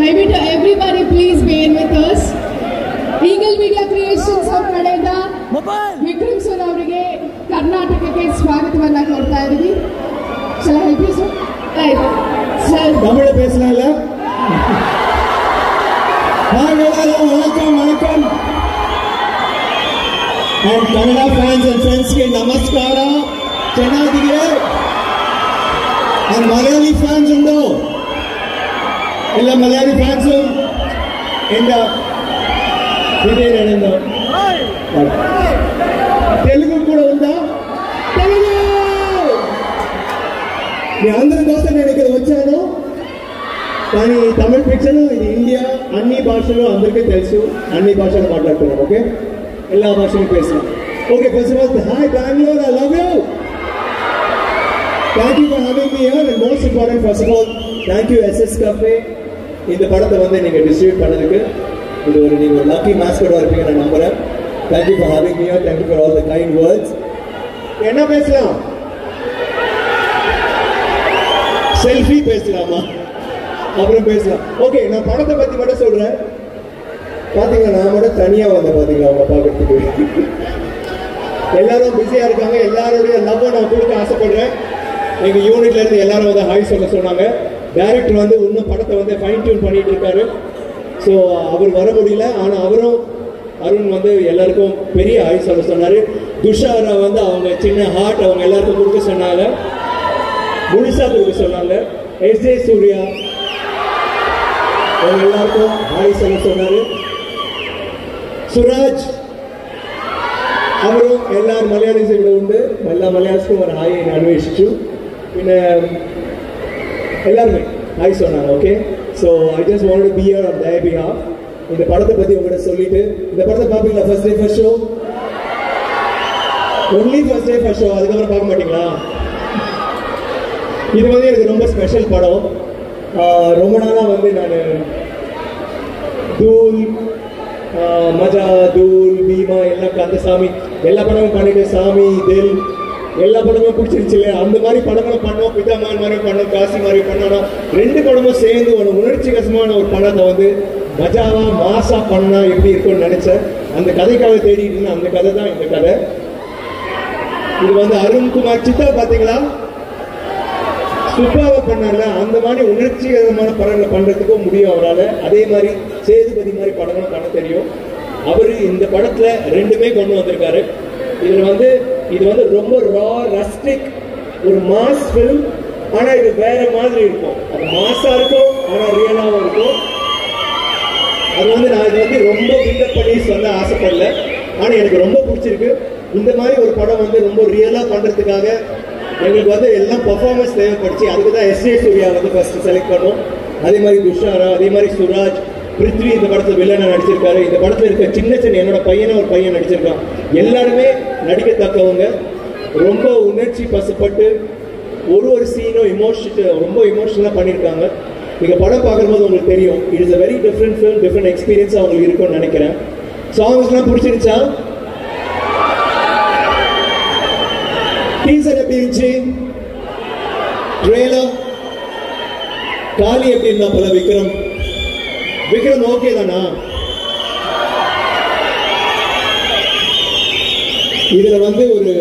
ದಯವಿಟ್ಟು everybody please bear with us. Eagle Media Creations ಅವ್ರ ಕಡೆಯಿಂದ ವಿಕ್ರಮ್ ಸರ್ ಅವರಿಗೆ ಕರ್ನಾಟಕಕ್ಕೆ ಸ್ವಾಗತವನ್ನ ಕೊಡ್ತಾ ಇದ್ದೀವಿ. Shall I help you sir? Sir தமிழ பேசலாம்ல? ஹாய் எல்லாரும் வணக்கம் வணக்கம். And Kannada fans and friends ಗೆ ನಮಸ್ಕಾರ. ಚೆನ್ನಾಗಿದೆಯೇ? And ಮಲಯಾಳಿ fans ಉಂಟು? ಎಲ್ಲ ಮಲಯಾಳಿ fans ಇಂದ ಇದೇನೇನು? తెలుగు కూడా ఉందా? తెలుగు! మీ అందరి కోసం నేను ఇక్కడ వచ్చాను. కానీ తమిళ పిక్చర్ ఇది ఇండియా అన్ని భాషలు అందరికీ తెలుసు. అన్ని భాషలు మాట్లాడుతున్నాం. ఓకే, எல்லா భాషలు பேசலாம். Okay, first of all hi Bengaluru, I love you. Thank you for having me here, and most important, first of all, thank you SS Cafe. இந்த படத்தை வந்து நீங்க டிஸ்ட்ரிபியூட் பண்ணதுக்கு இது ஒரு நீங்க ஒரு லக்கி மாஸ்கட்டா இருப்பீங்க நான் நம்புறேன். Thank you for having me here. Thank you for all the kind words. என்ன பேசலாம்? செல்ஃபி பேசலாமா? அப்புறம் பேசலாம். ஓகே, நான் படத்தை பத்தி மட்டும் சொல்றேன். பாத்தீங்களா, நான் மட்டும் தனியா வந்தேன். பாத்தீங்களா, அவங்க பாக்கிறதுக்கு எல்லாரும் பிஸியா இருக்காங்க. எல்லாருடைய லவ் நான் கொடுக்க ஆசைப்படுறேன். எங்க யூனிட்ல இருந்து எல்லாரும் வந்து ஹாய் சொல்ல சொன்னாங்க. டைரக்டர் வந்து இன்னும் படத்தை வந்து ஃபைன் டியூன் பண்ணிட்டு இருக்காரு. ஸோ அவர் வர முடியல. ஆனா அவரும் அருண் வந்து எல்லாருக்கும் பெரிய ஹாய் சொல்ல சொன்னாரு. துஷாரா வந்து அவங்க சின்ன ஹார்ட் அவங்க எல்லாருக்கும் கொடுக்க சொன்னாங்க. முழுசா கொடுக்க சொன்னாங்க. எஸ்ஜே சூர்யா அவங்க எல்லாருக்கும் ஹாய் சொல்ல சொன்னாரு. சுராஜ் அவரும் எல்லாரும் மலையாளிஸ் ഇവിടെ ഉണ്ട്. എല്ലാ മലയാളിസ്ക്കും ഒരു ഹായ് അന്വേഷിച്ചു. പിന്നെ எல்லாருமே ஹாய் சொன்னாங்க. Okay, so I just want to be here on their behalf. இந்த படத்தை பத்தி உங்ககிட்ட சொல்லிட்டு, இந்த படத்தை பார்ப்பீங்களா? First day first show, only first day first show, அதுக்கப்புறம் பார்க்க மாட்டீங்களா? இது வந்து எனக்கு ரொம்ப ஸ்பெஷல் படம். ரொம்ப நாளாக வந்து நான் தூள், மஜா, தூள், பீமா எல்லாம் கந்தசாமி எல்லா படமும் பண்ணிட்டு, சாமி, தில் எல்லா படமும் பிடிச்சிருச்சு இல்லையா? அந்த மாதிரி படங்களும் பண்ணோம். பிதாமான் மாதிரி பண்ணோம், காசி மாதிரி பண்ணணும். ரெண்டு படமும் சேர்ந்து ஒரு உணர்ச்சிகரமான ஒரு படத்தை வந்து மஜாவா மாசா பண்ணா எப்படி இருக்கும்னு நினைச்சேன். அந்த கதைக்காக தேடிட்டு இருந்தேன். அந்த கதை தான் இந்த கதை. இது வந்து அருண்குமார் சித்தா பாத்தீங்களா, சூப்பராக பண்ணார்ல. அந்த மாதிரி உணர்ச்சிகரமான படங்களை பண்றதுக்கும் முடியும் அவரால். அதே மாதிரி சேதுபதி மாதிரி படங்களும் பண்ண தெரியும். அவரு இந்த படத்துல ரெண்டுமே கொண்டு வந்திருக்காரு. இதுல வந்து இது வந்து ரொம்ப ரா ரஸ்டிக் ஒரு மாஸ் ஃபிலிம். ஆனா இது வேற மாதிரி இருக்கும். அது மாஸா இருக்கும், ஆனா ரியலாவும் இருக்கும். அது வந்து நான் இது வந்து ரொம்ப பில்டப் பண்ணி சொல்ல ஆசைப்படல. ஆனா எனக்கு ரொம்ப பிடிச்சிருக்கு. இந்த மாதிரி ஒரு படம் வந்து ரொம்ப ரியலா பண்றதுக்காக எங்களுக்கு வந்து எல்லாம் பர்ஃபார்மன்ஸ் தேவைப்படுச்சு. அதுக்கு தான் எஸ்ஏ சூர்யா வந்து ஃபர்ஸ்ட் செலக்ட் பண்ணோம். அதே மாதிரி துஷாரா, அதே மாதிரி சுராஜ், பிருத்வி இந்த படத்துல வில்லனா நடிச்சிருக்காரு. இந்த படத்துல இருக்க சின்ன சின்ன என்னோட பையனை ஒரு பையன் நடிச்சிருக்கான். எல்லாருமே நடிக்கத்தக்கவங்க. ரொம்ப உணர்ச்சி பசுப்பட்டு ஒரு சீனும் ரொம்ப இமோஷனலா பண்ணியிருக்காங்க. நீங்க படம் பார்க்கும்போது உங்களுக்கு தெரியும். It is a very different film, different experience அவங்களுக்கு இருக்கும்னு நினைக்கிறேன். சாங்ஸ்லாம் பிடிச்சிருச்சா? டீசர் எப்படி இருந்துச்சு? ட்ரெய்லர் காலி எப்படி இருந்தா போல? விக்ரம் ஓகே தானா? இதுல வந்து ஒரு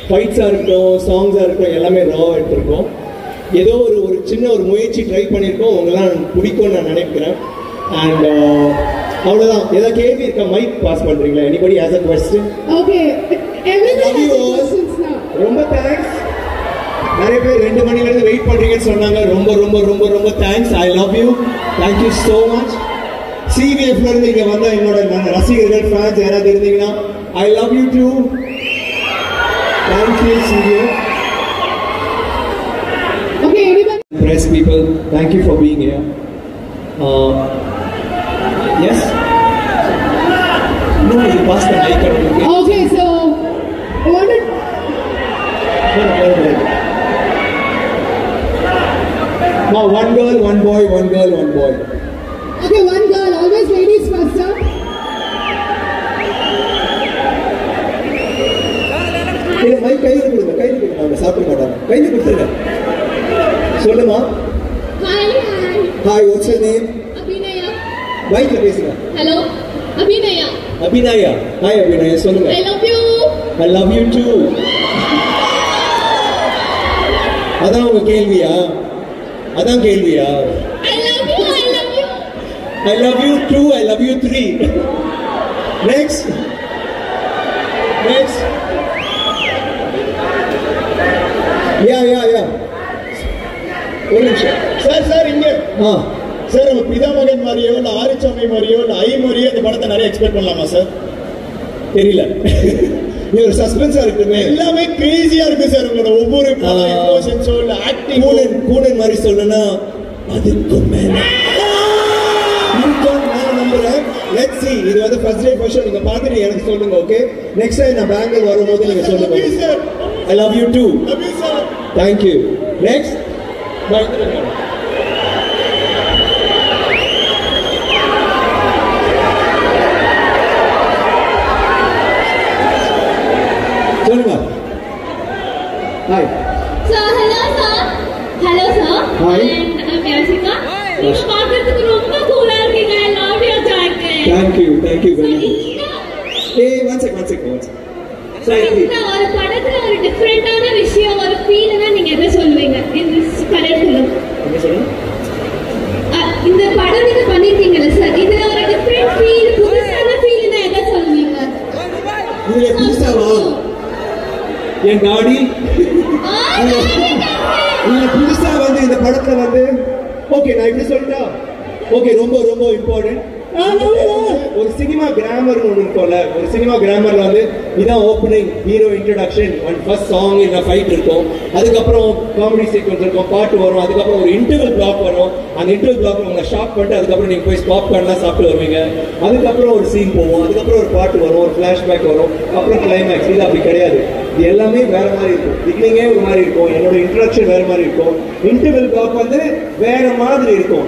ஃபைட்ஸா இருக்கட்டும், சாங்ஸா இருக்கட்டும், எல்லாமே ராவா எடுத்திருக்கோம். ஏதோ ஒரு சின்ன ஒரு முயற்சி ட்ரை பண்ணியிருக்கோம். உங்களாம் பிடிக்கும்னு நான் நினைக்கிறேன். அண்ட் அவ்வளவுதான். ஏதாவது கேள்வி இருக்கா? மைக் பாஸ் பண்றீங்களா? Anybody has a question? Okay, everybody has questions now. ரொம்ப தேங்க்ஸ். நிறைய பேர் 2 மணில இருந்து வெயிட் பண்றீங்கன்னு சொன்னாங்க. ரொம்ப ரொம்ப ரொம்ப ரொம்ப thanks. I love you. Thank you so much. சிவிஎஃப்ல இருந்து இங்க வந்த என்னோட ரசிகர்கள், ஃபேன்ஸ் யாராவது இருந்தீங்கன்னா I love you too. Thank you CVF. Okay, everybody. Press people, thank you for being here. Yes? No, you pass the mic around. Okay, so I wanted. Now, one girl, one boy, one girl, one boy. Okay, one girl. Always ladies first, sir. இல்ல mic கையில கொடுங்க. அவங்க சாப்பிட மாட்டாங்க. கையில கொடுத்துருங்க. சொல்லுமா. Hi. Hi, what's your name? Abhinaya. Bike la பேசுங்க. Hello. Abhinaya. Abhinaya. Hi Abhinaya, சொல்லுங்க. I love you. I love you too. அதான் உங்க கேள்வியா? அதான் கேள்வியா? I love you. I love you. I love you too. I love you 3. Next. Next. Yeah. ஒரு நிமிஷம். Sir இங்க சார் நம்ம பிதாமகன் மாதிரியோ இல்ல ஆரிச்சாமி மாதிரியோ இல்ல ஐ மாதிரியோ இந்த படத்தை நிறைய எக்ஸ்பெக்ட் பண்ணலாமா சார்? தெரியல. நீ ஒரு சஸ்பென்ஸா இருக்குமே. எல்லாமே கிரேசியா இருக்கு சார். உங்களோட ஒவ்வொரு எமோஷன்ஸோ இல்ல ஆக்டிங் கூடன் மாதிரி சொல்லணும்னா அதுக்கு மேல நம்புறேன். Let's see. இது வந்து ஃபர்ஸ்ட் டே ஃபர்ஸ்ட் நீங்க பார்த்துட்டு எனக்கு சொல்லுங்க. ஓகே, நெக்ஸ்ட் டைம் நான் பெங்களூர் வரும்போது நீங்க சொல்லுங்க. I love you too. Love you sir. Thank you. Next. Bye. சொல்லுங்க. Hi. Sir, hello sir. Hello sir. Hi. And I'm Yashika. நீங்க பார்க்கிறதுக்கு ரொம்ப கூலா இருக்கீங்க. I love your jacket. Thank you very much. Hey, one second. ஒரு படத்துல ஒரு டிஃபரெண்டான விஷயம், ஒரு ஃபீல்னா நீங்க எதை சொல்லுவீங்க? இந்த கரெக்ட் ஃபிலிம். என்ன சொல்லுங்க? இந்த படம் நீங்க பண்ணிருக்கீங்கல சார், இதுல ஒரு டிஃபரெண்ட் ஃபீல், புதுசான ஃபீல்னா எதை சொல்லுவீங்க? இதுல புதுசாவா? என் டாடி. இதுல புதுசா வந்து இந்த படத்துல வந்து ஓகே நான் இப்படி சொல்லிட்டா ஓகே ரொம்ப இம்பார்ட்டன்ட். ஒரு சினிமா கிராமர்னு ஒன்று இருக்கும்ல, ஒரு சினிமா கிராமர்ல வந்து இதான் opening, hero introduction and first song இல்ல ஃபைட் இருக்கும், அதுக்கப்புறம் காமெடி சீக்வன்ஸ் இருக்கும், பாட்டு வரும், அதுக்கப்புறம் ஒரு இன்டர்வல் பிளாக் வரும். அந்த இன்டர்வல் பிளாக் உங்களை ஷாக் பண்ணிட்டு அதுக்கப்புறம் நீங்க போய் பாப்கார்ன்லாம் சாப்பிட்டு வருவீங்க. அதுக்கப்புறம் ஒரு சீன் போவோம், அதுக்கப்புறம் ஒரு பாட்டு வரும், ஒரு ஃபிளாஷ்பேக் வரும், அப்புறம் கிளைமேக்ஸ். இது அப்படி கிடையாது. இது எல்லாமே வேற மாதிரி இருக்கும். பிகினிங்கே ஒரு மாதிரி இருக்கும், என்னோட இன்ட்ரோடக்ஷன் வேற மாதிரி இருக்கும், இன்டர்வல் பிளாக் வந்து வேற மாதிரி இருக்கும்.